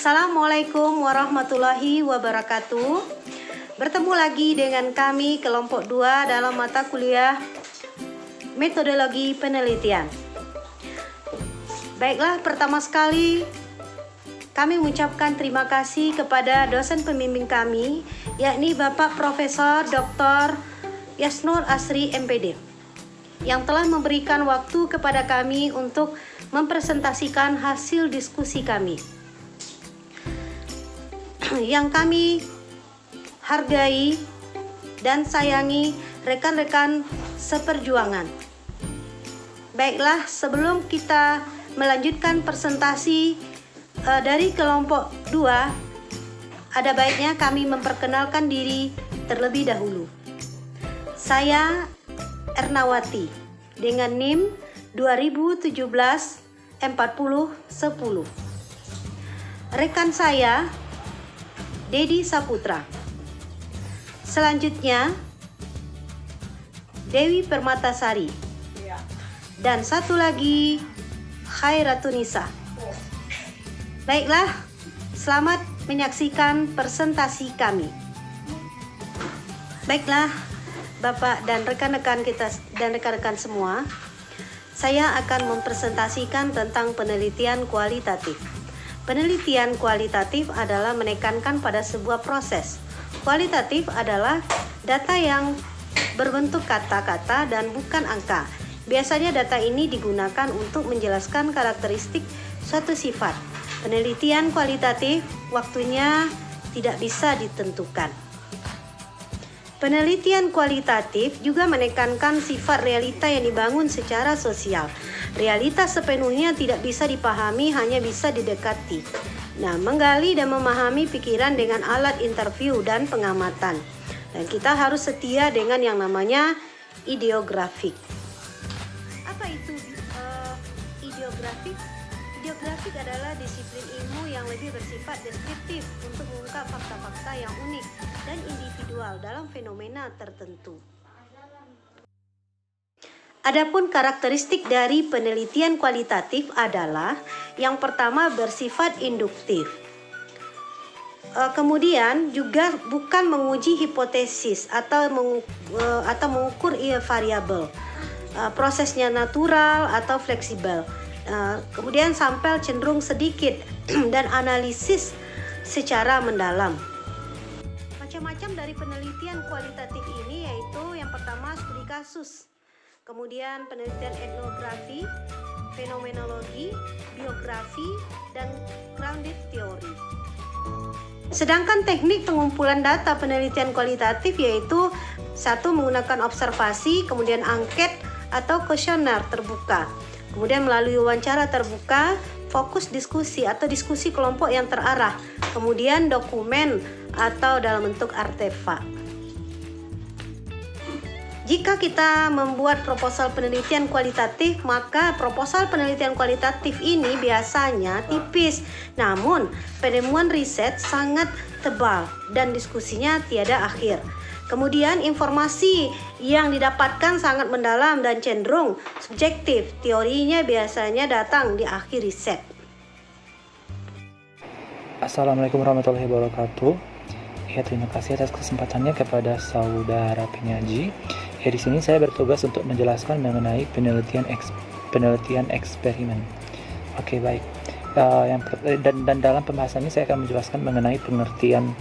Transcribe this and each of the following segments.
Assalamualaikum warahmatullahi wabarakatuh. Bertemu lagi dengan kami kelompok 2 dalam mata kuliah metodologi penelitian. Baiklah, pertama sekali kami mengucapkan terima kasih kepada dosen pembimbing kami, yakni Bapak Profesor Dr. Yasnur Asri MPD, yang telah memberikan waktu kepada kami untuk mempresentasikan hasil diskusi kami. Yang kami hargai dan sayangi rekan-rekan seperjuangan. Baiklah, sebelum kita melanjutkan presentasi dari kelompok 2, ada baiknya kami memperkenalkan diri terlebih dahulu. Saya Ernawati dengan NIM 2017 4010. Rekan saya Dedi Saputra. Selanjutnya Dewi Permatasari. Dan satu lagi Khairatunisa. Baiklah, selamat menyaksikan presentasi kami. Baiklah, Bapak dan rekan-rekan kita dan rekan-rekan semua, saya akan mempresentasikan tentang penelitian kualitatif. Penelitian kualitatif adalah menekankan pada sebuah proses. Kualitatif adalah data yang berbentuk kata-kata dan bukan angka. Biasanya data ini digunakan untuk menjelaskan karakteristik suatu sifat. Penelitian kualitatif waktunya tidak bisa ditentukan. Penelitian kualitatif juga menekankan sifat realita yang dibangun secara sosial. Realitas sepenuhnya tidak bisa dipahami, hanya bisa didekati. Nah, menggali dan memahami pikiran dengan alat interview dan pengamatan. Dan kita harus setia dengan yang namanya ideografik. Apa itu ideografik? Ideografik adalah disiplin ilmu yang lebih bersifat deskriptif untuk mengungkap fakta-fakta yang unik dan individual dalam fenomena tertentu. Adapun karakteristik dari penelitian kualitatif adalah yang pertama bersifat induktif. Kemudian juga bukan menguji hipotesis atau mengukur variabel. Prosesnya natural atau fleksibel. Kemudian sampel cenderung sedikit dan analisis secara mendalam. Macam-macam dari penelitian kualitatif ini yaitu yang pertama studi kasus, kemudian penelitian etnografi, fenomenologi, biografi, dan grounded theory. Sedangkan teknik pengumpulan data penelitian kualitatif yaitu satu menggunakan observasi, kemudian angket atau kuesioner terbuka. Kemudian melalui wawancara terbuka, fokus diskusi atau diskusi kelompok yang terarah. Kemudian dokumen atau dalam bentuk artefak. Jika kita membuat proposal penelitian kualitatif, maka proposal penelitian kualitatif ini biasanya tipis. Namun, penemuan riset sangat tebal dan diskusinya tiada akhir. Kemudian informasi yang didapatkan sangat mendalam dan cenderung subjektif. Teorinya biasanya datang di akhir riset. Assalamualaikum warahmatullahi wabarakatuh. Ya, terima kasih atas kesempatannya kepada saudara penyaji. Ya, di sini saya bertugas untuk menjelaskan mengenai penelitian eksperimen. Oke, baik. Dan dalam pembahasan ini saya akan menjelaskan mengenai penelitian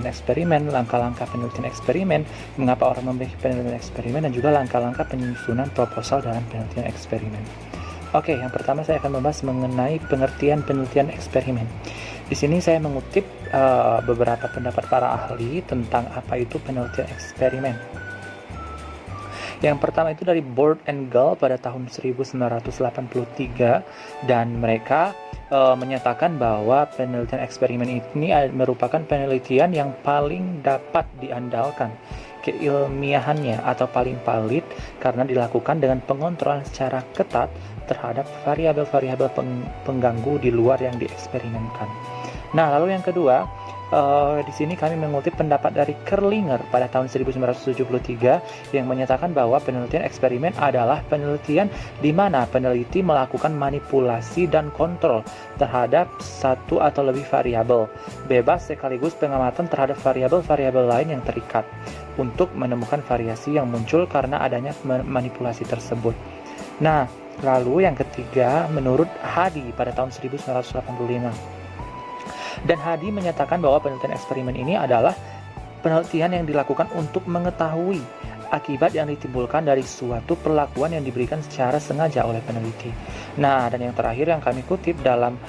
eksperimen, langkah-langkah penelitian eksperimen, mengapa orang memilih penelitian eksperimen, dan juga langkah-langkah penyusunan proposal dalam penelitian eksperimen. Oke, yang pertama saya akan membahas mengenai pengertian penelitian eksperimen. Di sini saya mengutip beberapa pendapat para ahli tentang apa itu penelitian eksperimen. Yang pertama itu dari Board and Gall pada tahun 1983, dan mereka menyatakan bahwa penelitian eksperimen ini merupakan penelitian yang paling dapat diandalkan keilmiahannya atau paling valid karena dilakukan dengan pengontrolan secara ketat terhadap variabel-variabel pengganggu di luar yang dieksperimenkan. Nah, lalu yang kedua, di sini kami mengutip pendapat dari Kerlinger pada tahun 1973 yang menyatakan bahwa penelitian eksperimen adalah penelitian di mana peneliti melakukan manipulasi dan kontrol terhadap satu atau lebih variabel, bebas sekaligus pengamatan terhadap variabel-variabel lain yang terikat untuk menemukan variasi yang muncul karena adanya manipulasi tersebut. Nah, lalu yang ketiga menurut Hadi pada tahun 1985. Dan Hadi menyatakan bahwa penelitian eksperimen ini adalah penelitian yang dilakukan untuk mengetahui akibat yang ditimbulkan dari suatu perlakuan yang diberikan secara sengaja oleh peneliti. Nah, dan yang terakhir yang kami kutip dalam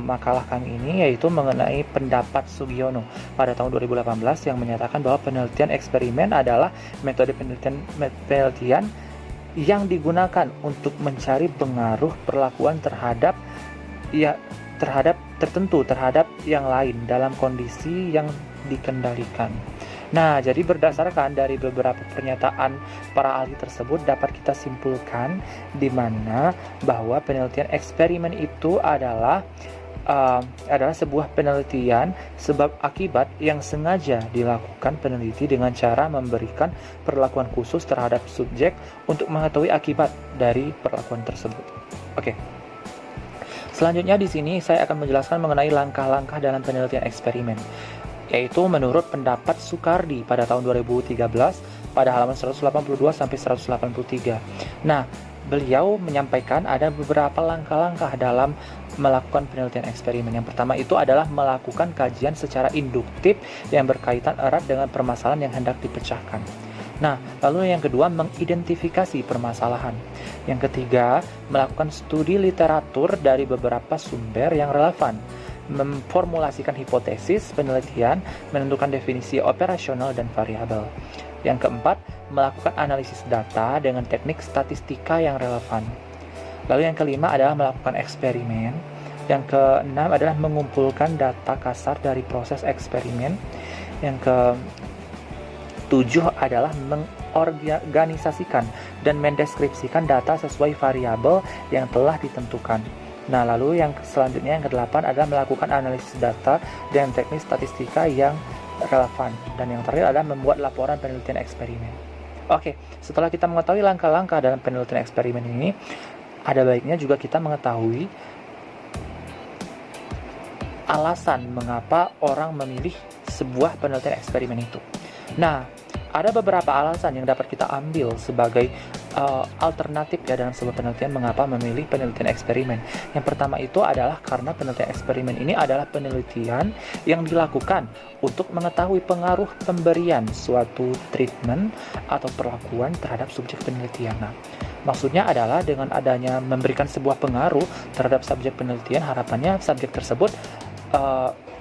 makalah kami ini yaitu mengenai pendapat Sugiono pada tahun 2018 yang menyatakan bahwa penelitian eksperimen adalah metode penelitian yang digunakan untuk mencari pengaruh perlakuan terhadap yang lain dalam kondisi yang dikendalikan. Nah, jadi berdasarkan dari beberapa pernyataan para ahli tersebut dapat kita simpulkan di mana bahwa penelitian eksperimen itu adalah sebuah penelitian sebab akibat yang sengaja dilakukan peneliti dengan cara memberikan perlakuan khusus terhadap subjek untuk mengetahui akibat dari perlakuan tersebut. Oke. Selanjutnya di sini saya akan menjelaskan mengenai langkah-langkah dalam penelitian eksperimen, yaitu menurut pendapat Sukardi pada tahun 2013 pada halaman 182 sampai 183. Nah, beliau menyampaikan ada beberapa langkah-langkah dalam melakukan penelitian eksperimen. Yang pertama itu adalah melakukan kajian secara induktif yang berkaitan erat dengan permasalahan yang hendak dipecahkan. Nah, lalu yang kedua, mengidentifikasi permasalahan. Yang ketiga, melakukan studi literatur dari beberapa sumber yang relevan, memformulasikan hipotesis penelitian, menentukan definisi operasional dan variabel. Yang keempat, melakukan analisis data dengan teknik statistika yang relevan. Lalu yang kelima adalah melakukan eksperimen. Yang keenam adalah mengumpulkan data kasar dari proses eksperimen. Yang ketujuh adalah mengorganisasikan dan mendeskripsikan data sesuai variabel yang telah ditentukan. Nah, lalu yang selanjutnya yang kedelapan adalah melakukan analisis data dengan teknik statistika yang relevan. Dan yang terakhir adalah membuat laporan penelitian eksperimen. Oke, setelah kita mengetahui langkah-langkah dalam penelitian eksperimen ini, ada baiknya juga kita mengetahui alasan mengapa orang memilih sebuah penelitian eksperimen itu. Nah, ada beberapa alasan yang dapat kita ambil sebagai alternatif ya dalam sebuah penelitian mengapa memilih penelitian eksperimen. Yang pertama itu adalah karena penelitian eksperimen ini adalah penelitian yang dilakukan untuk mengetahui pengaruh pemberian suatu treatment atau perlakuan terhadap subjek penelitian. Nah, maksudnya adalah dengan adanya memberikan sebuah pengaruh terhadap subjek penelitian, harapannya subjek tersebut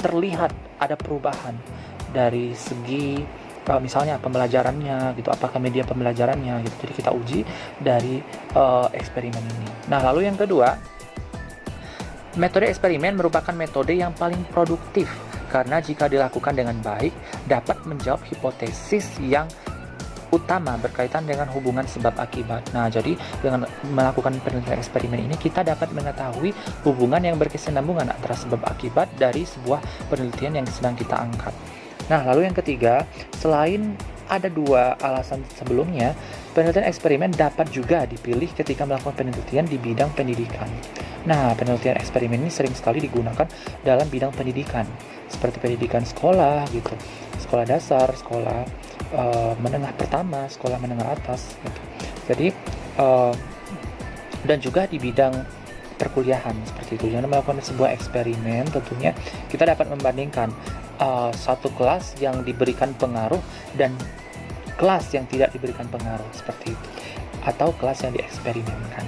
terlihat ada perubahan dari segi misalnya pembelajarannya gitu, apakah media pembelajarannya gitu. Jadi kita uji dari eksperimen ini. Nah, lalu yang kedua, metode eksperimen merupakan metode yang paling produktif karena jika dilakukan dengan baik dapat menjawab hipotesis yang utama berkaitan dengan hubungan sebab akibat. Nah, jadi dengan melakukan penelitian eksperimen ini kita dapat mengetahui hubungan yang berkesinambungan antara sebab akibat dari sebuah penelitian yang sedang kita angkat. Nah, lalu yang ketiga, selain ada dua alasan sebelumnya, penelitian eksperimen dapat juga dipilih ketika melakukan penelitian di bidang pendidikan. Nah, penelitian eksperimen ini sering sekali digunakan dalam bidang pendidikan, seperti pendidikan sekolah gitu, sekolah dasar, sekolah menengah pertama, sekolah menengah atas gitu. Jadi dan juga di bidang perkuliahan seperti itu. Dengan melakukan sebuah eksperimen tentunya kita dapat membandingkan satu kelas yang diberikan pengaruh dan kelas yang tidak diberikan pengaruh seperti itu, atau kelas yang dieksperimenkan.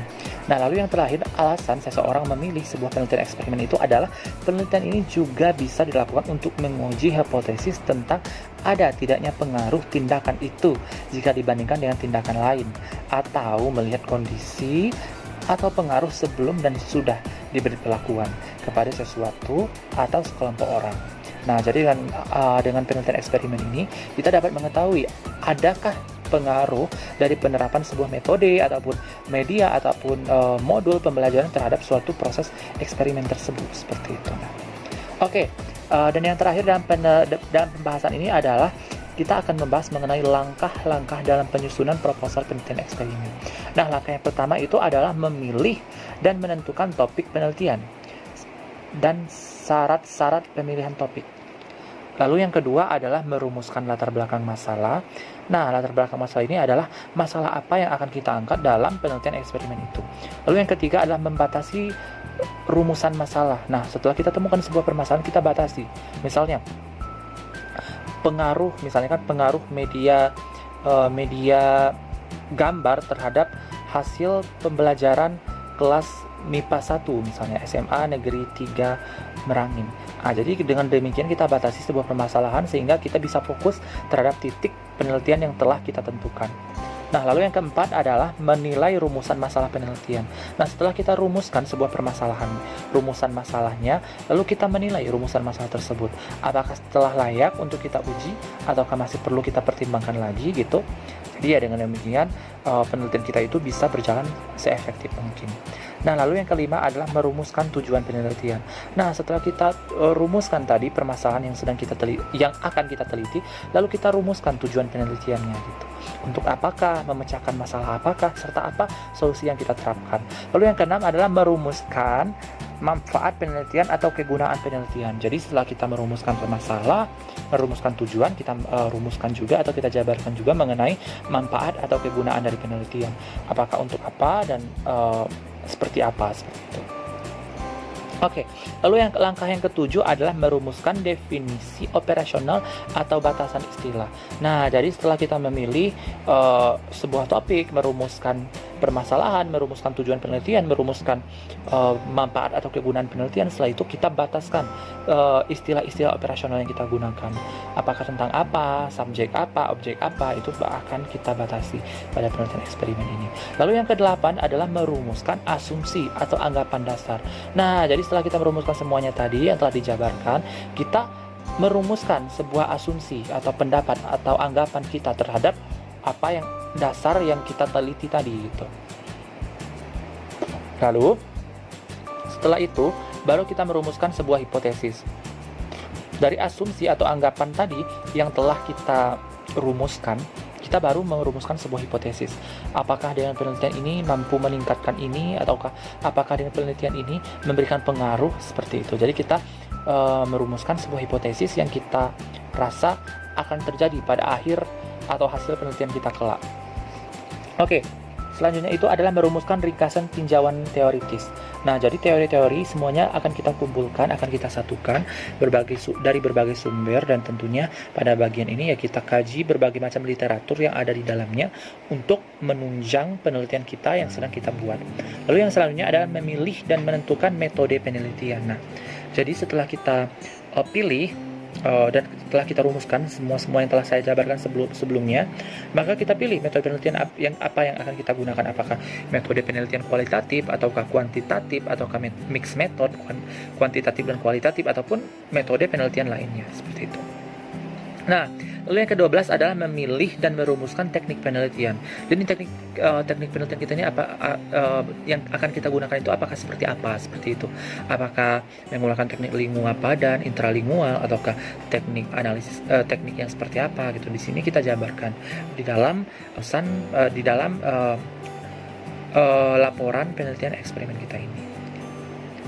Nah, lalu yang terakhir, alasan seseorang memilih sebuah penelitian eksperimen itu adalah penelitian ini juga bisa dilakukan untuk menguji hipotesis tentang ada tidaknya pengaruh tindakan itu jika dibandingkan dengan tindakan lain, atau melihat kondisi atau pengaruh sebelum dan sudah diberi perlakuan kepada sesuatu atau sekelompok orang. Nah, jadi dengan penelitian eksperimen ini kita dapat mengetahui adakah pengaruh dari penerapan sebuah metode ataupun media ataupun modul pembelajaran terhadap suatu proses eksperimen tersebut seperti itu. Nah, oke, Dan yang terakhir dalam pembahasan ini adalah kita akan membahas mengenai langkah-langkah dalam penyusunan proposal penelitian eksperimen. Nah, langkah yang pertama itu adalah memilih dan menentukan topik penelitian dan syarat-syarat pemilihan topik. Lalu yang kedua adalah merumuskan latar belakang masalah. Nah, latar belakang masalah ini adalah masalah apa yang akan kita angkat dalam penelitian eksperimen itu. Lalu yang ketiga adalah membatasi rumusan masalah. Nah, setelah kita temukan sebuah permasalahan, kita batasi. Misalnya, pengaruh media gambar terhadap hasil pembelajaran kelas MIPA 1 misalnya SMA Negeri 3 Merangin. Jadi dengan demikian kita batasi sebuah permasalahan sehingga kita bisa fokus terhadap titik penelitian yang telah kita tentukan. Nah, lalu yang keempat adalah menilai rumusan masalah penelitian. Nah, setelah kita rumuskan sebuah permasalahan, rumusan masalahnya, lalu kita menilai rumusan masalah tersebut. Apakah setelah layak untuk kita uji, ataukah masih perlu kita pertimbangkan lagi gitu. Jadi ya dengan demikian penelitian kita itu bisa berjalan seefektif mungkin. Nah, lalu yang kelima adalah merumuskan tujuan penelitian. Nah, setelah kita rumuskan tadi permasalahan yang akan kita teliti, lalu kita rumuskan tujuan penelitiannya gitu. Untuk apakah, memecahkan masalah apakah, serta apa solusi yang kita terapkan. Lalu yang keenam adalah merumuskan manfaat penelitian atau kegunaan penelitian. Jadi setelah kita merumuskan masalah, merumuskan tujuan, kita rumuskan juga atau kita jabarkan juga mengenai manfaat atau kegunaan dari penelitian. Apakah untuk apa dan seperti apa, seperti itu. Oke, lalu langkah yang ketujuh adalah merumuskan definisi operasional atau batasan istilah. Nah, jadi setelah kita memilih sebuah topik, merumuskan permasalahan, merumuskan tujuan penelitian, merumuskan manfaat atau kegunaan penelitian, setelah itu kita bataskan istilah-istilah operasional yang kita gunakan. Apakah tentang apa, subjek apa, objek apa, itu akan kita batasi pada penelitian eksperimen ini. Lalu yang kedelapan adalah merumuskan asumsi atau anggapan dasar. Nah, jadi setelah kita merumuskan semuanya tadi yang telah dijabarkan, kita merumuskan sebuah asumsi atau pendapat atau anggapan kita terhadap apa yang dasar yang kita teliti tadi gitu. Lalu setelah itu baru kita merumuskan sebuah hipotesis. Dari asumsi atau anggapan tadi yang telah kita rumuskan, kita baru merumuskan sebuah hipotesis. Apakah dengan penelitian ini mampu meningkatkan ini, ataukah apakah dengan penelitian ini memberikan pengaruh seperti itu. Jadi kita merumuskan sebuah hipotesis yang kita rasa akan terjadi pada akhir atau hasil penelitian kita kelak. Oke, selanjutnya itu adalah merumuskan ringkasan tinjauan teoritis. Nah, jadi teori-teori semuanya akan kita kumpulkan, akan kita satukan dari berbagai sumber, dan tentunya pada bagian ini ya kita kaji berbagai macam literatur yang ada di dalamnya untuk menunjang penelitian kita yang sedang kita buat. Lalu yang selanjutnya adalah memilih dan menentukan metode penelitian. Nah, jadi setelah kita pilih dan setelah kita rumuskan semua yang telah saya jabarkan sebelumnya, maka kita pilih metode penelitian yang akan kita gunakan. Apakah metode penelitian kualitatif ataukah kuantitatif, ataukah mix method, kuantitatif dan kualitatif, ataupun metode penelitian lainnya seperti itu. Nah, lalu yang ke-12 adalah memilih dan merumuskan teknik penelitian. Jadi teknik penelitian kita ini yang akan kita gunakan itu apakah seperti apa, seperti itu. Apakah menggunakan teknik lingual padan, intralingual, ataukah teknik analisis teknik yang seperti apa gitu. Di sini kita jabarkan di dalam laporan penelitian eksperimen kita ini.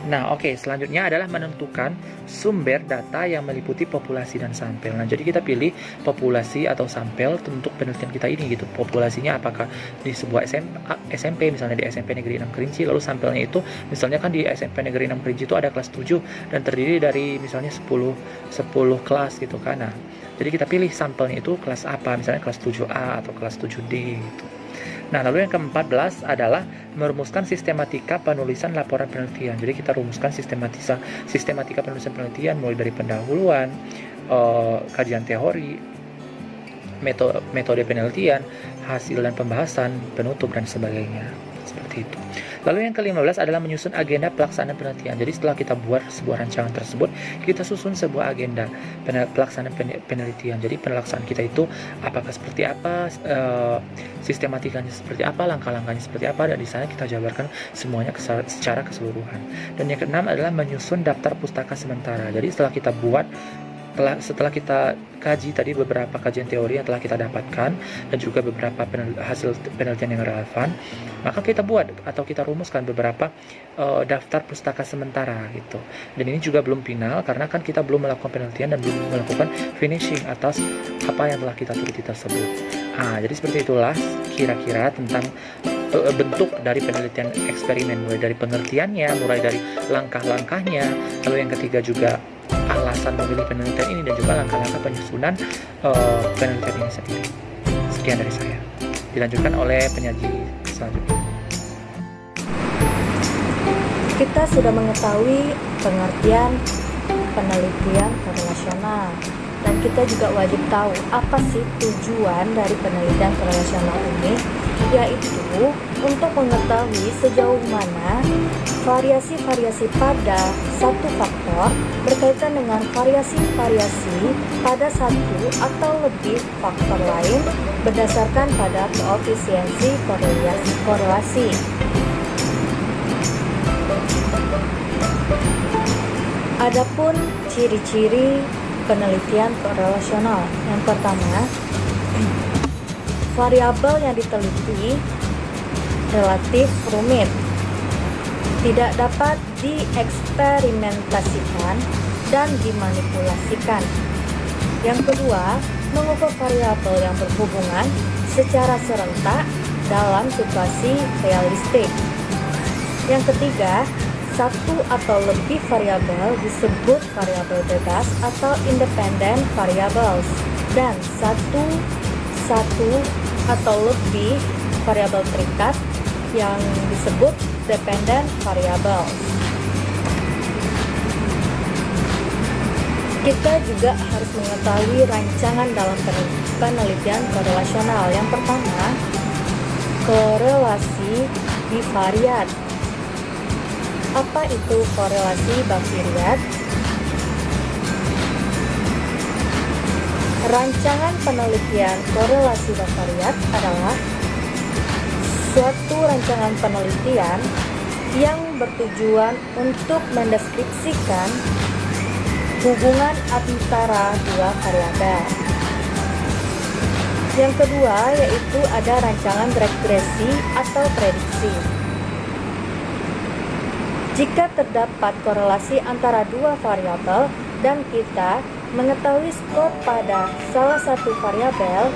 Nah, oke, selanjutnya adalah menentukan sumber data yang meliputi populasi dan sampel. Nah, jadi kita pilih populasi atau sampel untuk penelitian kita ini gitu. Populasinya apakah di sebuah SMP, misalnya di SMP Negeri 6 Kerinci, lalu sampelnya itu misalnya kan di SMP Negeri 6 Kerinci itu ada kelas 7 dan terdiri dari misalnya 10 kelas gitu kan. Nah, jadi kita pilih sampelnya itu kelas apa, misalnya kelas 7A atau kelas 7D gitu. Nah, lalu yang ke-14 adalah merumuskan sistematika penulisan laporan penelitian. Jadi kita rumuskan sistematika penulisan penelitian mulai dari pendahuluan, kajian teori, metode penelitian, hasil dan pembahasan, penutup dan sebagainya. Seperti itu. Lalu yang ke-15 adalah menyusun agenda pelaksanaan penelitian. Jadi setelah kita buat sebuah rancangan tersebut, kita susun sebuah agenda pelaksanaan penelitian. Jadi pelaksanaan kita itu apakah seperti apa, sistematikanya seperti apa, langkah-langkahnya seperti apa, dan di sana kita jabarkan semuanya secara keseluruhan. Dan yang ke-6 adalah menyusun daftar pustaka sementara. Jadi setelah kita kaji tadi beberapa kajian teori yang telah kita dapatkan dan juga beberapa hasil penelitian yang relevan, maka kita buat atau kita rumuskan beberapa daftar pustaka sementara gitu. Dan ini juga belum final karena kan kita belum melakukan penelitian dan belum melakukan finishing atas apa yang telah kita teliti tersebut. Jadi seperti itulah kira-kira tentang bentuk dari penelitian eksperimen, mulai dari pengertiannya, mulai dari langkah-langkahnya, lalu yang ketiga juga alasan memilih penelitian ini dan juga langkah-langkah penyusunan penelitian ini sendiri. Sekian dari saya. Dilanjutkan oleh penyaji selanjutnya. Kita sudah mengetahui pengertian penelitian korelasional, dan kita juga wajib tahu apa sih tujuan dari penelitian korelasional ini, yaitu untuk mengetahui sejauh mana variasi-variasi pada satu faktor berkaitan dengan variasi-variasi pada satu atau lebih faktor lain berdasarkan pada koefisiensi korelasi. Adapun ciri-ciri penelitian korelasional. Yang pertama, variabel yang diteliti relatif rumit, tidak dapat dieksperimentasikan dan dimanipulasikan. Yang kedua, mengukur variabel yang berhubungan secara serentak dalam situasi realistik. Yang ketiga, satu atau lebih variabel disebut variabel bebas atau independent variables, dan satu atau lebih variabel terikat yang disebut dependent variables. Kita juga harus mengetahui rancangan dalam penelitian korelasional. Yang pertama, korelasi bivariat. Apa itu korelasi bivariat? Rancangan penelitian korelasi bivariat adalah suatu rancangan penelitian yang bertujuan untuk mendeskripsikan hubungan antara dua variabel. Yang kedua yaitu ada rancangan regresi atau prediksi. Jika terdapat korelasi antara dua variabel dan kita mengetahui skor pada salah satu variabel,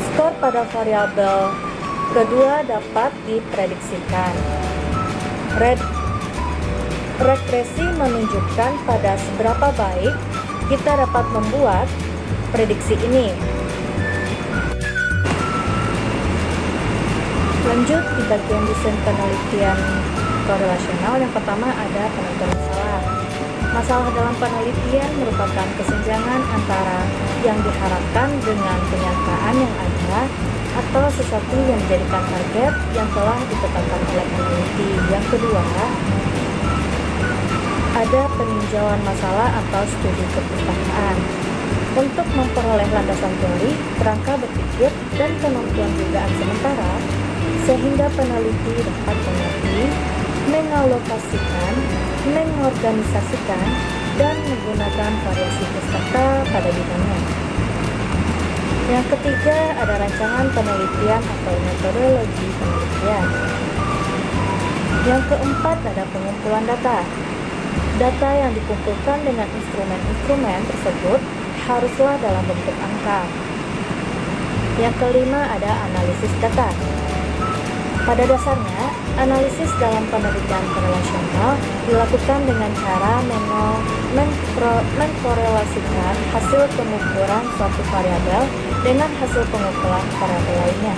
skor pada variabel kedua dapat diprediksikan. Regresi menunjukkan pada seberapa baik kita dapat membuat prediksi ini. Lanjut di bagian desain penelitian korelasional. Yang pertama ada penentuan masalah. Masalah dalam penelitian merupakan kesenjangan antara yang diharapkan dengan kenyataan yang ada atau sesuatu yang dijadikan target yang telah ditetapkan oleh peneliti. Yang kedua, ada peninjauan masalah atau studi kepustakaan untuk memperoleh landasan teori, kerangka berpikir, dan kemampuan dugaan sementara sehingga peneliti dapat mengerti, mengalokasikan, mengorganisasikan, dan menggunakan variasi pustaka pada bidangnya. Yang ketiga ada rancangan penelitian atau metodologi penelitian. Yang keempat ada pengumpulan data. Data yang dikumpulkan dengan instrumen-instrumen tersebut haruslah dalam bentuk angka. Yang kelima ada analisis data. Pada dasarnya, analisis dalam penelitian korelasional dilakukan dengan cara mengkorelasikan hasil pengukuran suatu variabel dengan hasil pengukuran variabel lainnya.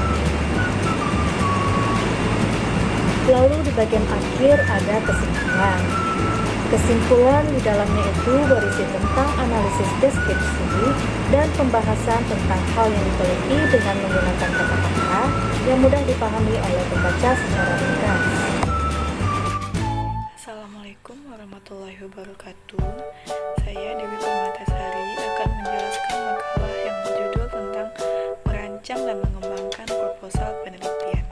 Lalu di bagian akhir ada kesimpulan. Kesimpulan di dalamnya itu berisi tentang analisis deskripsi dan pembahasan tentang hal yang diteliti dengan menggunakan kata-kata yang mudah dipahami oleh pembaca secara ringkas. Assalamualaikum warahmatullahi wabarakatuh. Saya Dewi Permatasari akan menjelaskan makalah yang berjudul tentang merancang dan mengembangkan proposal penelitian.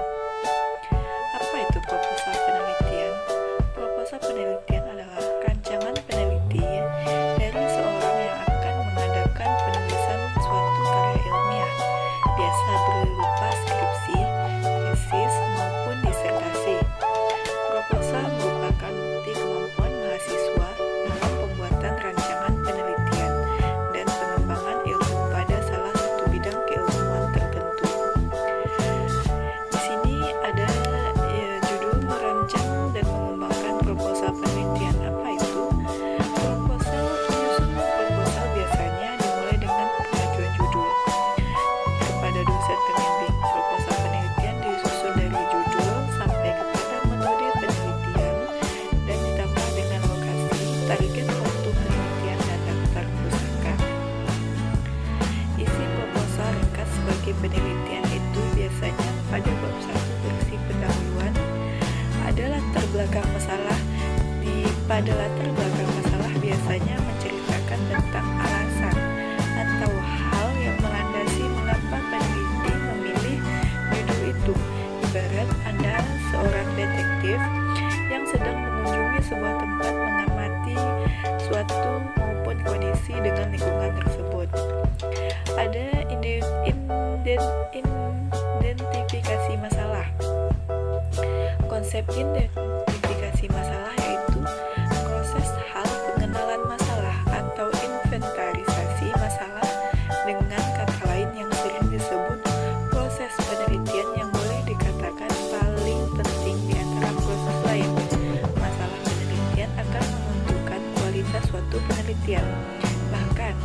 Apa itu proposal penelitian? Proposal penelitian adalah rancangan penelitian dari seorang yang akan mengadakan penulisan suatu karya ilmiah, biasa berupa skripsi, tesis, maupun disertasi. Proposal merupakan bukti kemampuan mahasiswa dalam pembuatan rancangan penelitian dan pengembangan ilmu pada salah satu bidang keilmuan tertentu. Di sini ada judul merancang dan mengembangkan proposal penelitian. Apa itu? Penyusunan proposal biasanya dimulai dengan pengajuan judul kepada dosen pembimbing. Proposal penelitian disusun dari judul sampai kepada metode penelitian dan ditambah dengan lokasi, target waktu penelitian, dan daftar pustaka. Isi proposal ringkas sebagai penelitian itu biasanya pada bab 1 berisi pendahuluan, ada latar belakang masalah. Pada latar belakang masalah biasanya menceritakan tentang alasan atau hal yang melandasi mengapa peneliti memilih judul itu. Ibarat Anda seorang detektif yang sedang mengunjungi sebuah tempat mengamati suatu maupun kondisi dengan lingkungan tersebut. Ada identifikasi masalah. Konsep identifikasi masalah yaitu proses hal pengenalan masalah atau inventarisasi masalah, dengan kata lain yang sering disebut proses penelitian, yang boleh dikatakan paling penting di antara proses lain. Masalah penelitian akan menentukan kualitas suatu penelitian. Bahkan,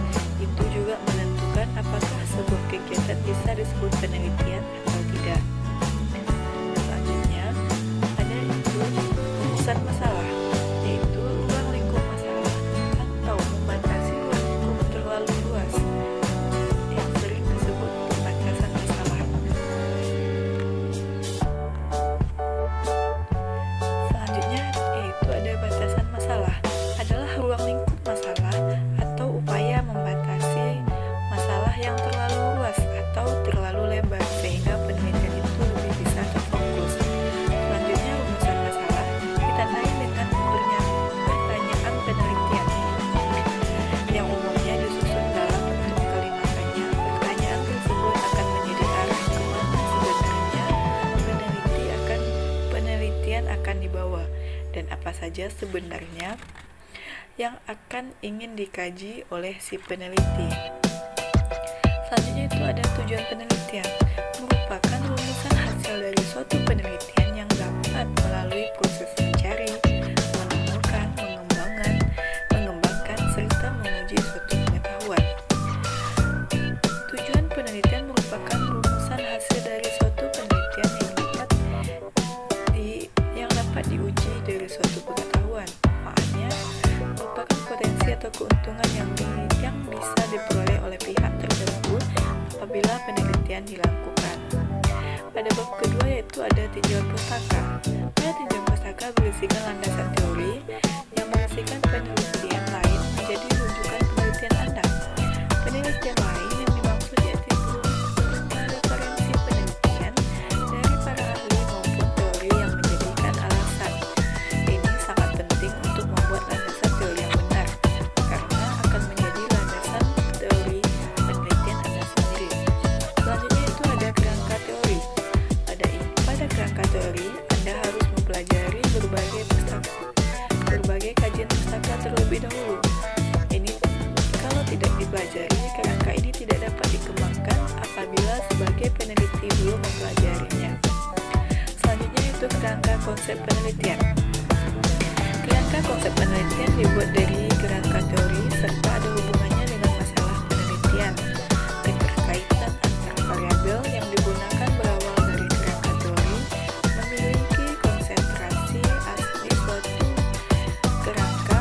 itu juga menentukan apakah sebuah kegiatan bisa disebut penelitian atau tidak. Selanjutnya, ada rumusan masalah, yaitu ruang lingkup masalah atau membatasi ruang lingkup terlalu luas, yang sering disebut pembatasan masalah. Selanjutnya, yaitu ada batasan masalah, adalah ruang lingkup masalah atau upaya membatasi masalah yang terlalu luas atau terlalu lebar sehingga penelitian itu lebih bisa terfokus. Selanjutnya, rumusan masalah ditandai dengan pertanyaan penelitian yang umumnya disusun dalam bentuk kalimat tanya. Pertanyaan tersebut akan menjadi arah kemana sebenarnya penelitian akan dibawa, dan apa saja sebenarnya yang akan ingin dikaji oleh si peneliti. Selanjutnya itu ada tujuan penelitian, merupakan rumusan hasil dari suatu penelitian yang dapat melalui proses mencari, menemukan, mengembangkan, serta menguji suatu pengetahuan. Tujuan penelitian merupakan rumusan hasil dari suatu penelitian yang dapat diuji dari suatu pengetahuan. Manfaatnya merupakan potensi atau keuntungan yang bisa diperoleh oleh pihak tertentu apabila penelitian dilakukan. Pada bab kedua yaitu ada tinjauan pustaka. Pada tinjauan pustaka berisikan landasan teori yang berisikan penelitian lain menjadi rujukan penelitian Anda. Penelitian lain yang dimaksud yaitu berupa referensi penelitian dari para ahli maupun teori yang menjadikan alasan. Ini sangat penting untuk membuat landasan teori yang benar, karena akan menjadi landasan teori penelitian Anda sendiri. Selanjutnya itu ada kerangka teori. Pada kerangka teori, Anda harus mempelajari berbagai kajian pustaka terlebih dahulu. Ini kalau tidak dipelajari, kerangka ini tidak dapat dikembangkan apabila sebagai peneliti belum mempelajarinya. Selanjutnya itu kerangka konsep penelitian. Kerangka konsep penelitian dibuat dari kerangka teori serta ada hubungannya dengan masalah penelitian. Keterkaitan antar variabel yang digunakan berawal dari kerangka teori memiliki konsentrasi asli suatu kerangka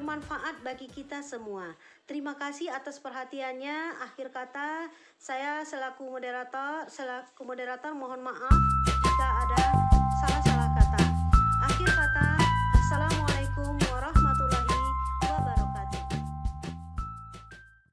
bermanfaat bagi kita semua. Terima kasih atas perhatiannya. Akhir kata, saya selaku moderator mohon maaf jika ada salah-salah